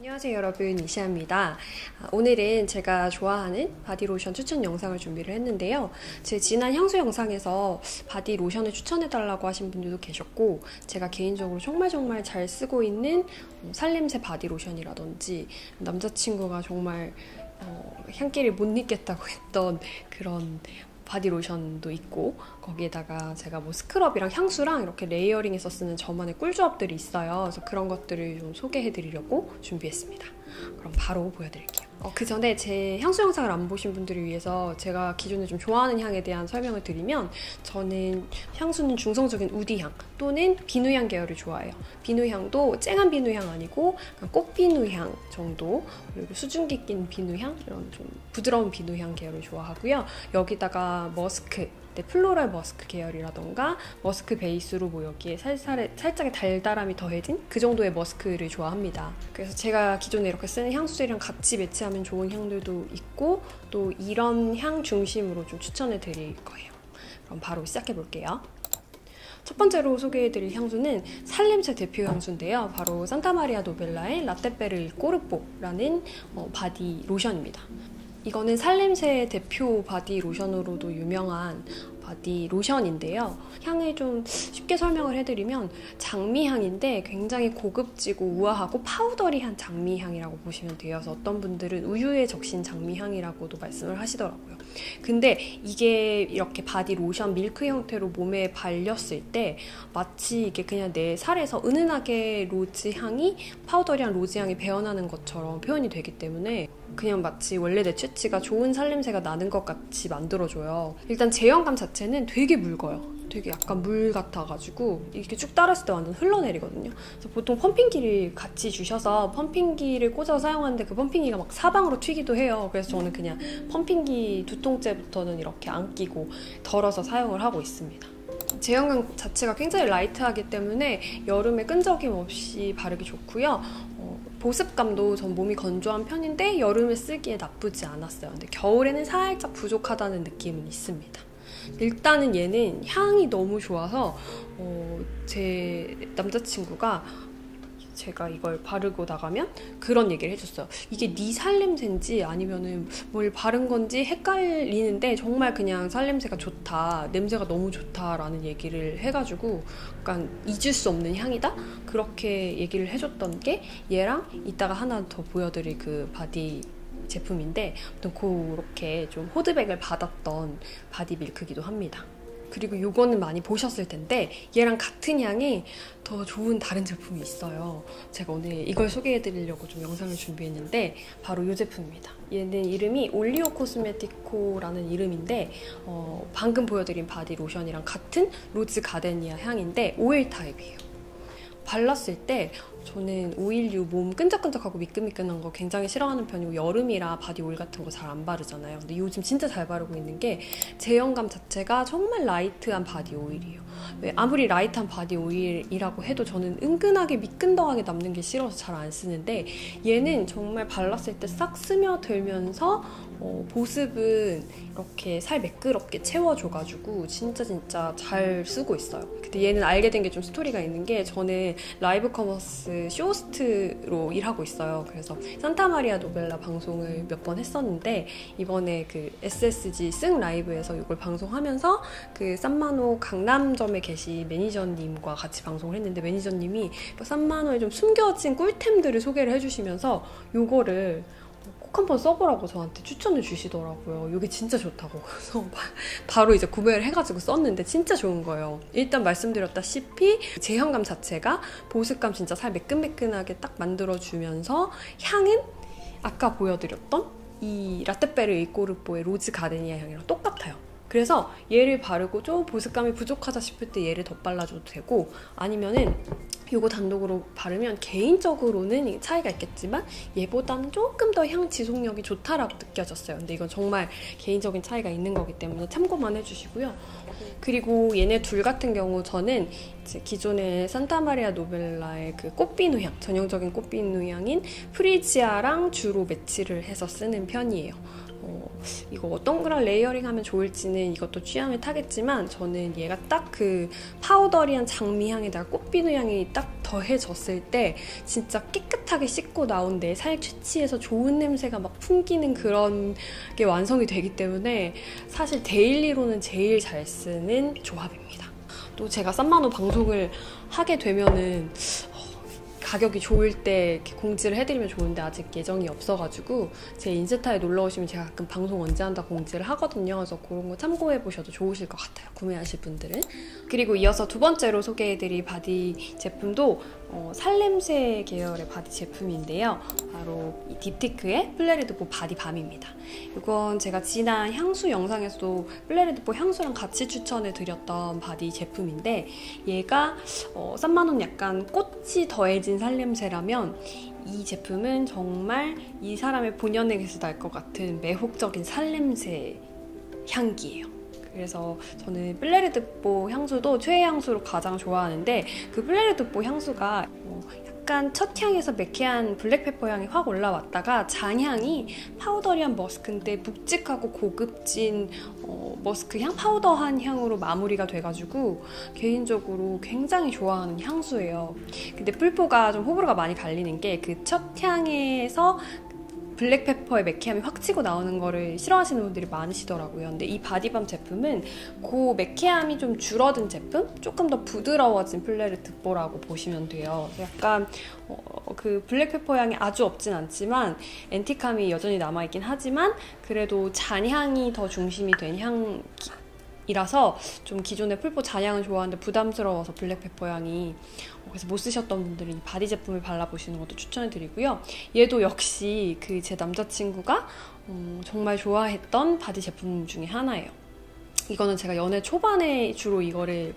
안녕하세요 여러분, 이시아입니다. 오늘은 제가 좋아하는 바디로션 추천 영상을 준비를 했는데요. 제 지난 향수 영상에서 바디로션을 추천해달라고 하신 분들도 계셨고, 제가 개인적으로 정말 잘 쓰고 있는 살냄새 바디로션이라든지, 남자친구가 정말 향기를 못 잊겠다고 했던 그런 바디로션도 있고, 거기에다가 제가 뭐 스크럽이랑 향수랑 이렇게 레이어링해서 쓰는 저만의 꿀조합들이 있어요. 그래서 그런 것들을 좀 소개해드리려고 준비했습니다. 그럼 바로 보여드릴게요. 그 전에 제 향수 영상을 안 보신 분들을 위해서 제가 기존에 좀 좋아하는 향에 대한 설명을 드리면, 저는 향수는 중성적인 우디향 또는 비누향 계열을 좋아해요. 비누향도 쨍한 비누향 아니고 꽃비누향 정도, 그리고 수증기 낀 비누향, 이런 좀 부드러운 비누향 계열을 좋아하고요. 여기다가 머스크, 플로럴 머스크 계열이라던가 머스크 베이스로 뭐 여기에 살짝의 달달함이 더해진 그 정도의 머스크를 좋아합니다. 그래서 제가 기존에 이렇게 쓰는 향수들이랑 같이 매치하면 좋은 향들도 있고, 또 이런 향 중심으로 좀 추천해 드릴 거예요. 그럼 바로 시작해 볼게요. 첫 번째로 소개해드릴 향수는 살냄새 대표 향수인데요. 바로 산타마리아 노벨라의 라떼베르 일 꼬르뽀라는 바디 로션입니다. 이거는 살냄새 대표 바디 로션으로도 유명한 바디 로션인데요. 향을 좀 쉽게 설명을 해드리면, 장미향인데 굉장히 고급지고 우아하고 파우더리한 장미향이라고 보시면 돼요. 그래서 어떤 분들은 우유에 적신 장미향이라고도 말씀을 하시더라고요. 근데 이게 이렇게 바디 로션 밀크 형태로 몸에 발렸을 때 마치 이게 그냥 내 살에서 은은하게 로즈향이, 파우더리한 로즈향이 배어나는 것처럼 표현이 되기 때문에 그냥 마치 원래 내 취치가 좋은 살냄새가 나는 것 같이 만들어줘요. 일단 제형감 자체는 되게 묽어요. 되게 약간 물 같아가지고 이렇게 쭉 따랐을 때 완전 흘러내리거든요. 그래서 보통 펌핑기를 같이 주셔서 펌핑기를 꽂아서 사용하는데 그 펌핑기가 막 사방으로 튀기도 해요. 그래서 저는 그냥 펌핑기 두 통째부터는 이렇게 안 끼고 덜어서 사용을 하고 있습니다. 제형감 자체가 굉장히 라이트하기 때문에 여름에 끈적임 없이 바르기 좋고요. 보습감도 전 몸이 건조한 편인데 여름에 쓰기에 나쁘지 않았어요. 근데 겨울에는 살짝 부족하다는 느낌은 있습니다. 일단은 얘는 향이 너무 좋아서 제 남자친구가 제가 이걸 바르고 나가면 그런 얘기를 해줬어요. 이게 네 살냄새인지 아니면은 뭘 바른 건지 헷갈리는데 정말 그냥 살냄새가 좋다, 냄새가 너무 좋다라는 얘기를 해가지고 약간 잊을 수 없는 향이다? 그렇게 얘기를 해줬던 게 얘랑 이따가 하나 더 보여드릴 그 바디 제품인데, 아무튼 그렇게 좀 호드백을 받았던 바디 밀크기도 합니다. 그리고 이거는 많이 보셨을 텐데, 얘랑 같은 향이 더 좋은 다른 제품이 있어요. 제가 오늘 이걸 소개해드리려고 좀 영상을 준비했는데 바로 이 제품입니다. 얘는 이름이 올리오 코스메티코라는 이름인데, 방금 보여드린 바디 로션이랑 같은 로즈 가데니아 향인데 오일 타입이에요. 발랐을 때 저는 오일류, 몸 끈적끈적하고 미끈미끈한 거 굉장히 싫어하는 편이고, 여름이라 바디 오일 같은 거 잘 안 바르잖아요. 근데 요즘 진짜 잘 바르고 있는 게, 제형감 자체가 정말 라이트한 바디 오일이에요. 아무리 라이트한 바디 오일이라고 해도 저는 은근하게 미끈덩하게 남는 게 싫어서 잘 안 쓰는데, 얘는 정말 발랐을 때 싹 스며들면서 보습은 이렇게 살 매끄럽게 채워줘가지고 진짜 잘 쓰고 있어요. 근데 얘는 알게 된 게 좀 스토리가 있는 게, 저는 라이브 커머스 쇼호스트로 일하고 있어요. 그래서 산타마리아 노벨라 방송을 몇 번 했었는데, 이번에 그 SSG 승 라이브에서 이걸 방송하면서 그 쌈마노 강남점에 계신 매니저님과 같이 방송을 했는데, 매니저님이 쌈마노에 좀 숨겨진 꿀템들을 소개를 해주시면서 요거를 꼭 한번 써보라고 저한테 추천을 주시더라고요. 이게 진짜 좋다고. 그래서 바로 이제 구매를 해가지고 썼는데 진짜 좋은 거예요. 일단 말씀드렸다시피 제형감 자체가 보습감 진짜 살 매끈매끈하게 딱 만들어주면서, 향은 아까 보여드렸던 이 라떼베르 일 꼬르뽀의 로즈 가데니아 향이랑 똑같아요. 그래서 얘를 바르고 좀 보습감이 부족하다 싶을 때 얘를 덧발라줘도 되고, 아니면은 이거 단독으로 바르면 개인적으로는 차이가 있겠지만 얘보다는 조금 더 향 지속력이 좋다라고 느껴졌어요. 근데 이건 정말 개인적인 차이가 있는 거기 때문에 참고만 해주시고요. 그리고 얘네 둘 같은 경우 저는 이제 기존의 산타마리아 노벨라의 그 꽃비누 향, 전형적인 꽃비누 향인 프리지아랑 주로 매치를 해서 쓰는 편이에요. 이거 어떤 거랑 레이어링 하면 좋을지는 이것도 취향을 타겠지만 저는 얘가 딱 그 파우더리한 장미향에다가 꽃비누 향이 딱 더해졌을 때 진짜 깨끗하게 씻고 나온 내 살 채취에서 좋은 냄새가 막 풍기는 그런 게 완성이 되기 때문에 사실 데일리로는 제일 잘 쓰는 조합입니다. 또 제가 싼마노 방송을 하게 되면은 가격이 좋을 때 이렇게 공지를 해드리면 좋은데 아직 예정이 없어가지고 제 인스타에 놀러 오시면 제가 가끔 방송 언제 한다 공지를 하거든요. 그래서 그런 거 참고해 보셔도 좋으실 것 같아요. 구매하실 분들은. 그리고 이어서 두 번째로 소개해드릴 바디 제품도 살냄새 계열의 바디 제품인데요. 바로 이 딥티크의 플레리드보 바디밤입니다. 이건 제가 지난 향수 영상에서도 플레리드보 향수랑 같이 추천해 드렸던 바디 제품인데 얘가 싼마노는 약간 꽃이 더해진 살냄새라면 이 제품은 정말 이 사람의 본연에게서 날 것 같은 매혹적인 살냄새 향기예요. 그래서 저는 플레리드보 향수도 최애 향수로 가장 좋아하는데 그 플레리드보 향수가 약간 첫 향에서 매캐한 블랙페퍼 향이 확 올라왔다가 잔향이 파우더리한 머스크인데 묵직하고 고급진 머스크 향, 파우더한 향으로 마무리가 돼가지고 개인적으로 굉장히 좋아하는 향수예요. 근데 풀포가 좀 호불호가 많이 갈리는 게 그 첫 향에서 블랙페퍼의 매캐함이 확 치고 나오는 거를 싫어하시는 분들이 많으시더라고요. 근데 이 바디밤 제품은 그 매캐함이 좀 줄어든 제품? 조금 더 부드러워진 플레리드보라고 보시면 돼요. 약간 그 블랙페퍼 향이 아주 없진 않지만 앤틱함이 여전히 남아있긴 하지만 그래도 잔향이 더 중심이 된 향이라서 좀 기존의 풀포 잔향을 좋아하는데 부담스러워서 블랙페퍼 향이 그래서 못 쓰셨던 분들은 이 바디 제품을 발라보시는 것도 추천해드리고요. 얘도 역시 그 제 남자친구가 정말 좋아했던 바디 제품 중에 하나예요. 이거는 제가 연애 초반에 주로 이거를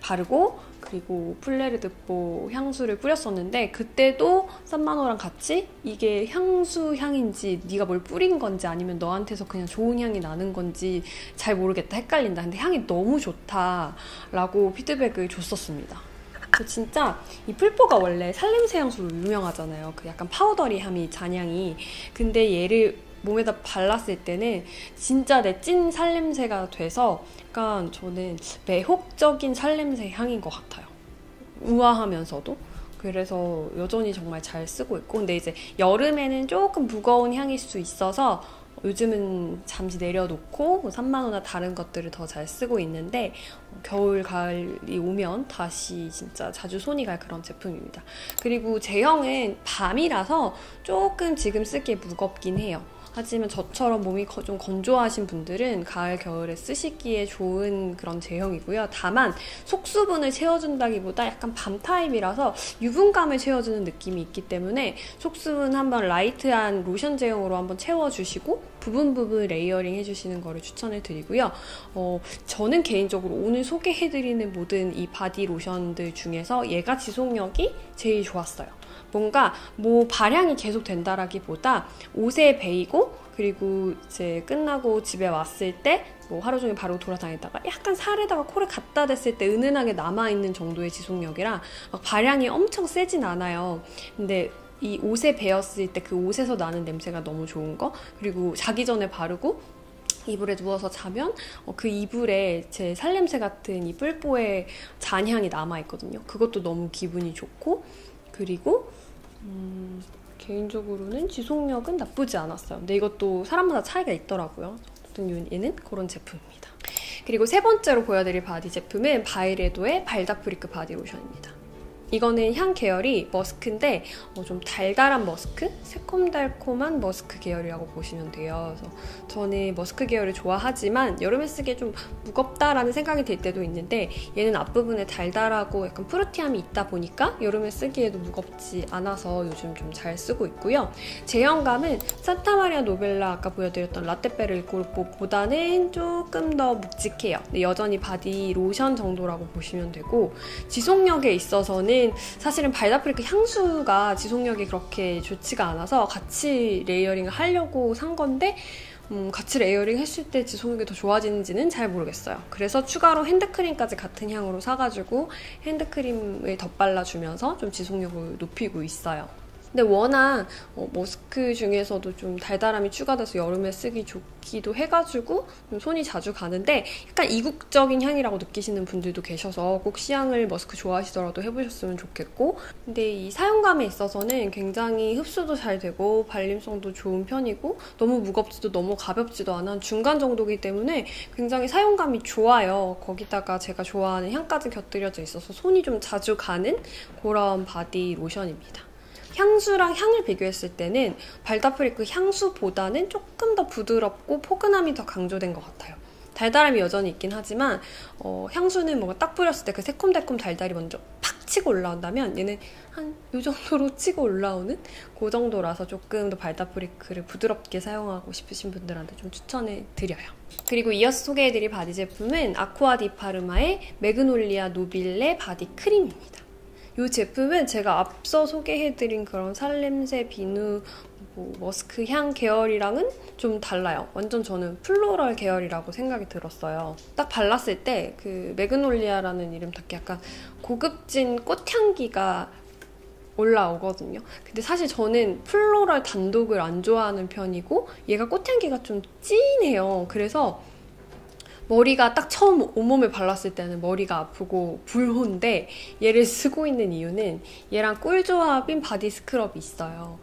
바르고 그리고 플레리드보 향수를 뿌렸었는데 그때도 싼마노랑 같이 이게 향수 향인지 네가 뭘 뿌린 건지 아니면 너한테서 그냥 좋은 향이 나는 건지 잘 모르겠다, 헷갈린다. 근데 향이 너무 좋다라고 피드백을 줬었습니다. 진짜 이 풀포가 원래 살냄새 향수로 유명하잖아요. 그 약간 파우더리함이 잔향이. 근데 얘를 몸에다 발랐을 때는 진짜 내 찐 살냄새가 돼서 약간 저는 매혹적인 살냄새 향인 것 같아요. 우아하면서도. 그래서 여전히 정말 잘 쓰고 있고 근데 이제 여름에는 조금 무거운 향일 수 있어서 요즘은 잠시 내려놓고 뭐 싼마노나 다른 것들을 더 잘 쓰고 있는데 겨울, 가을이 오면 다시 진짜 자주 손이 갈 그런 제품입니다. 그리고 제형은 밤이라서 조금 지금 쓰기에 무겁긴 해요. 하지만 저처럼 몸이 좀 건조하신 분들은 가을, 겨울에 쓰시기에 좋은 그런 제형이고요. 다만 속수분을 채워준다기보다 약간 밤 타입이라서 유분감을 채워주는 느낌이 있기 때문에 속수분 한번 라이트한 로션 제형으로 한번 채워주시고 부분 레이어링 해주시는 거를 추천해드리고요. 저는 개인적으로 오늘 소개해드리는 모든 이 바디 로션들 중에서 얘가 지속력이 제일 좋았어요. 뭔가 뭐 발향이 계속 된다라기보다 옷에 베이고 그리고 이제 끝나고 집에 왔을 때 뭐 하루 종일 바르고 돌아다니다가 약간 살에다가 코를 갖다 댔을 때 은은하게 남아있는 정도의 지속력이라 막 발향이 엄청 세진 않아요. 근데 이 옷에 베었을 때 그 옷에서 나는 냄새가 너무 좋은 거 그리고 자기 전에 바르고 이불에 누워서 자면 그 이불에 제 살냄새 같은 이 뿔뽀의 잔향이 남아있거든요. 그것도 너무 기분이 좋고 그리고 개인적으로는 지속력은 나쁘지 않았어요. 근데 이것도 사람마다 차이가 있더라고요. 어떤 얘는 그런 제품입니다. 그리고 세 번째로 보여드릴 바디 제품은 바이레도의 발다프리크 바디 로션입니다. 이거는 향 계열이 머스크인데 좀 달달한 머스크? 새콤달콤한 머스크 계열이라고 보시면 돼요. 그래서 저는 머스크 계열을 좋아하지만 여름에 쓰기에 좀 무겁다라는 생각이 들 때도 있는데 얘는 앞부분에 달달하고 약간 프루티함이 있다 보니까 여름에 쓰기에도 무겁지 않아서 요즘 좀 잘 쓰고 있고요. 제형감은 산타마리아 노벨라 아까 보여드렸던 라떼베르 일코르보다는 조금 더 묵직해요. 근데 여전히 바디 로션 정도라고 보시면 되고 지속력에 있어서는 사실은 발다프리크 향수가 지속력이 그렇게 좋지가 않아서 같이 레이어링을 하려고 산 건데 같이 레이어링 했을 때 지속력이 더 좋아지는지는 잘 모르겠어요. 그래서 추가로 핸드크림까지 같은 향으로 사가지고 핸드크림을 덧발라주면서 좀 지속력을 높이고 있어요. 근데 워낙 머스크 중에서도 좀 달달함이 추가돼서 여름에 쓰기 좋기도 해가지고 좀 손이 자주 가는데 약간 이국적인 향이라고 느끼시는 분들도 계셔서 꼭 시향을 머스크 좋아하시더라도 해보셨으면 좋겠고, 근데 이 사용감에 있어서는 굉장히 흡수도 잘 되고 발림성도 좋은 편이고 너무 무겁지도 너무 가볍지도 않은 중간 정도이기 때문에 굉장히 사용감이 좋아요. 거기다가 제가 좋아하는 향까지 곁들여져 있어서 손이 좀 자주 가는 그런 바디 로션입니다. 향수랑 향을 비교했을 때는 발다프리크 향수보다는 조금 더 부드럽고 포근함이 더 강조된 것 같아요. 달달함이 여전히 있긴 하지만 향수는 뭔가 딱 뿌렸을 때 그 새콤달콤 달달이 먼저 팍 치고 올라온다면 얘는 한 이 정도로 치고 올라오는 그 정도라서 조금 더 발다프리크를 부드럽게 사용하고 싶으신 분들한테 좀 추천해 드려요. 그리고 이어서 소개해드릴 바디 제품은 아쿠아 디 파르마의 매그놀리아 노빌레 바디 크림입니다. 이 제품은 제가 앞서 소개해드린 그런 살냄새, 비누, 머스크 향 계열이랑은 좀 달라요. 완전 저는 플로럴 계열이라고 생각이 들었어요. 딱 발랐을 때 그 매그놀리아라는 이름답게 약간 고급진 꽃향기가 올라오거든요. 근데 사실 저는 플로럴 단독을 안 좋아하는 편이고 얘가 꽃향기가 좀 진해요. 그래서 머리가 딱 처음 온몸에 발랐을 때는 머리가 아프고 불호인데 얘를 쓰고 있는 이유는 얘랑 꿀조합인 바디 스크럽이 있어요.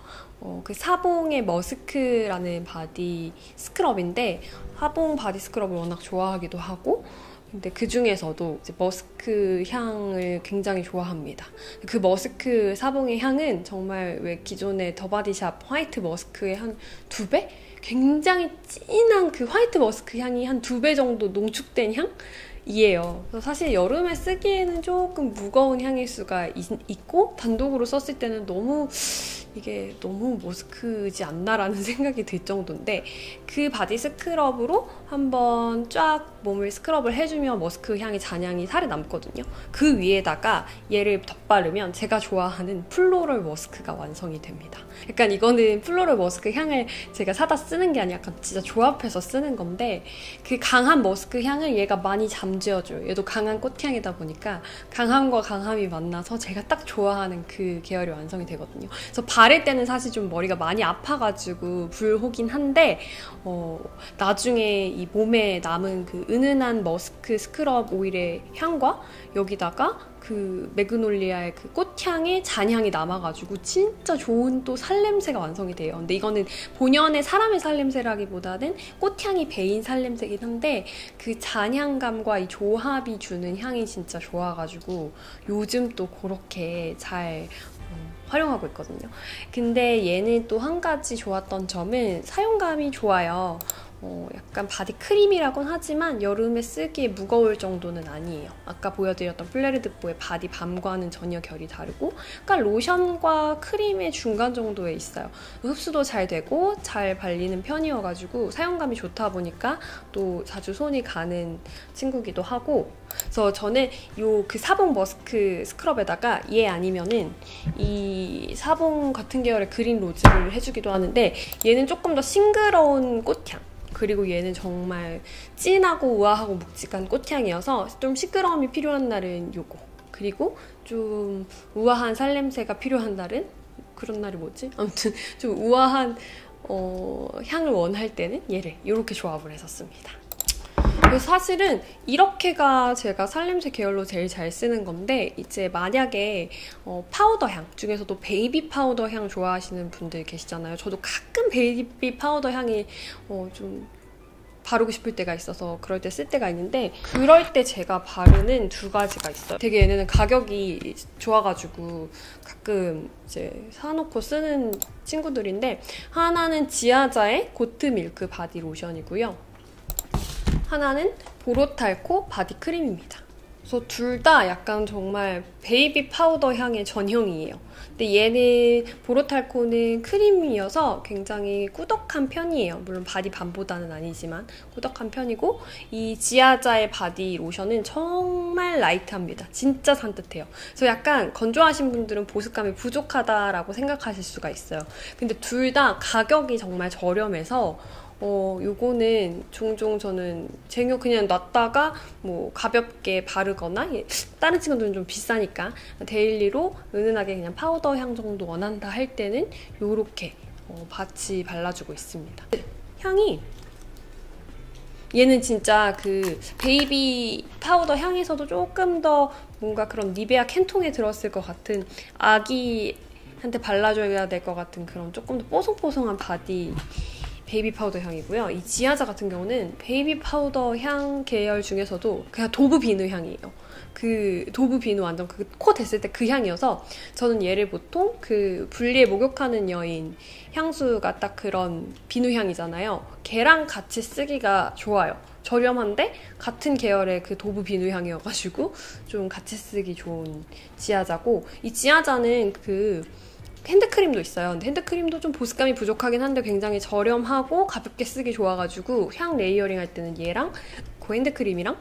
그 사봉의 머스크라는 바디 스크럽인데 사봉 바디 스크럽을 워낙 좋아하기도 하고 근데 그 중에서도 이제 머스크 향을 굉장히 좋아합니다. 그 머스크 사봉의 향은 정말 왜 기존의 더바디샵 화이트 머스크의 한 2배? 굉장히 진한 그 화이트 머스크 향이 한 2배 정도 농축된 향이에요. 그래서 사실 여름에 쓰기에는 조금 무거운 향일 수가 있고 단독으로 썼을 때는 이게 너무 머스크지 않나라는 생각이 들 정도인데 그 바디 스크럽으로 한번 쫙 몸을 스크럽을 해주면 머스크 향의 잔향이 살에 남거든요. 그 위에다가 얘를 덧바르면 제가 좋아하는 플로럴 머스크가 완성이 됩니다. 약간 이거는 플로럴 머스크 향을 제가 사다 쓰는 게 아니라 약간 진짜 조합해서 쓰는 건데 그 강한 머스크 향을 얘가 많이 잠재워줘요. 얘도 강한 꽃향이다 보니까 강함과 강함이 만나서 제가 딱 좋아하는 그 계열이 완성이 되거든요. 그래서 바를 때는 사실 좀 머리가 많이 아파가지고 불호긴 한데 나중에 이 몸에 남은 그 은은한 머스크 스크럽 오일의 향과 여기다가 그 매그놀리아의 그 꽃향의 잔향이 남아가지고 진짜 좋은 또 살냄새가 완성이 돼요. 근데 이거는 본연의 사람의 살냄새라기보다는 꽃향이 배인 살냄새긴 한데 그 잔향감과 이 조합이 주는 향이 진짜 좋아가지고 요즘 또 그렇게 잘 활용하고 있거든요. 근데 얘는 또 한 가지 좋았던 점은 사용감이 좋아요. 약간 바디 크림이라곤 하지만 여름에 쓰기에 무거울 정도는 아니에요. 아까 보여드렸던 플레르드보의 바디 밤과는 전혀 결이 다르고 약간 로션과 크림의 중간 정도에 있어요. 흡수도 잘 되고 잘 발리는 편이어가지고 사용감이 좋다 보니까 또 자주 손이 가는 친구기도 하고 그래서 저는 그 사봉 머스크 스크럽에다가 얘 아니면은 이 사봉 같은 계열의 그린 로즈를 해주기도 하는데 얘는 조금 더 싱그러운 꽃향 그리고 얘는 정말 진하고 우아하고 묵직한 꽃향이어서 좀 시끄러움이 필요한 날은 요거 그리고 좀 우아한 살냄새가 필요한 날은 그런 날이 뭐지? 아무튼 좀 우아한 향을 원할 때는 얘를 이렇게 조합을 했었습니다. 그래서 사실은 이렇게가 제가 살냄새 계열로 제일 잘 쓰는 건데 이제 만약에 파우더 향 중에서도 베이비 파우더 향 좋아하시는 분들 계시잖아요. 저도 가끔 베이비 파우더 향이 좀 바르고 싶을 때가 있어서 그럴 때 쓸 때가 있는데 그럴 때 제가 바르는 2가지가 있어요. 되게 얘네는 가격이 좋아가지고 가끔 이제 사놓고 쓰는 친구들인데 하나는 지아자의 고트 밀크 바디 로션이고요. 하나는 보로탈코 바디 크림입니다. 그래서 둘 다 약간 정말 베이비 파우더 향의 전형이에요. 근데 얘는 보로탈코는 크림이어서 굉장히 꾸덕한 편이에요. 물론 바디 밤보다는 아니지만 꾸덕한 편이고 이 지아자의 바디 로션은 정말 라이트합니다. 진짜 산뜻해요. 그래서 약간 건조하신 분들은 보습감이 부족하다라고 생각하실 수가 있어요. 근데 둘 다 가격이 정말 저렴해서 요거는 종종 저는 쟁여 그냥 놨다가 뭐 가볍게 바르거나, 다른 친구들은 좀 비싸니까 데일리로 은은하게 그냥 파우더 향 정도 원한다 할 때는 요렇게 같이 발라주고 있습니다. 향이 얘는 진짜 그 베이비 파우더 향에서도 조금 더 뭔가 그런 니베아 캔통에 들었을 것 같은, 아기한테 발라줘야 될 것 같은 그런 조금 더 뽀송뽀송한 바디 베이비 파우더 향이고요. 이 지아자 같은 경우는 베이비 파우더 향 계열 중에서도 그냥 도브 비누 향이에요. 그 도브 비누 완전 그 코 댔을 때 그 향이어서 저는 얘를 보통 그 분리에 목욕하는 여인 향수가 딱 그런 비누 향이잖아요. 걔랑 같이 쓰기가 좋아요. 저렴한데 같은 계열의 그 도브 비누 향이어가지고 좀 같이 쓰기 좋은 지아자고, 이 지아자는 그 핸드크림도 있어요. 근데 핸드크림도 좀 보습감이 부족하긴 한데 굉장히 저렴하고 가볍게 쓰기 좋아가지고 향 레이어링 할 때는 얘랑 그 핸드크림이랑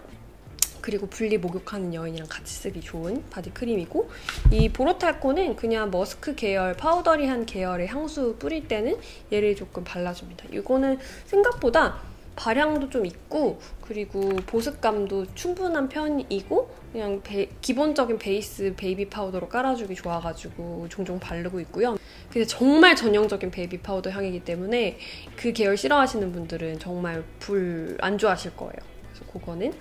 그리고 분리 목욕하는 여인이랑 같이 쓰기 좋은 바디크림이고, 이 보로탈코는 그냥 머스크 계열, 파우더리한 계열의 향수 뿌릴 때는 얘를 조금 발라줍니다. 이거는 생각보다 발향도 좀 있고 그리고 보습감도 충분한 편이고 그냥 기본적인 베이스 베이비 파우더로 깔아주기 좋아가지고 종종 바르고 있고요. 근데 정말 전형적인 베이비 파우더 향이기 때문에 그 계열 싫어하시는 분들은 정말 안 좋아하실 거예요. 그래서 그거는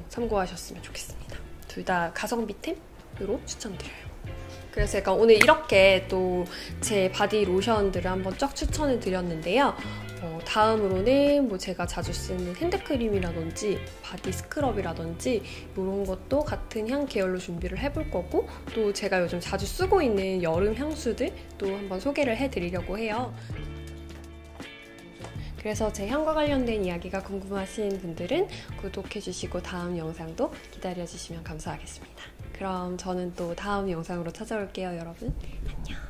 참고하셨으면 좋겠습니다. 둘 다 가성비템으로 추천드려요. 그래서 제가 오늘 이렇게 또 제 바디 로션들을 한번 쫙 추천을 드렸는데요. 다음으로는 뭐 제가 자주 쓰는 핸드크림이라든지 바디 스크럽이라든지 이런 것도 같은 향 계열로 준비를 해볼 거고, 또 제가 요즘 자주 쓰고 있는 여름 향수들 또 한번 소개를 해드리려고 해요. 그래서 제 향과 관련된 이야기가 궁금하신 분들은 구독해주시고 다음 영상도 기다려주시면 감사하겠습니다. 그럼 저는 또 다음 영상으로 찾아올게요, 여러분. 안녕.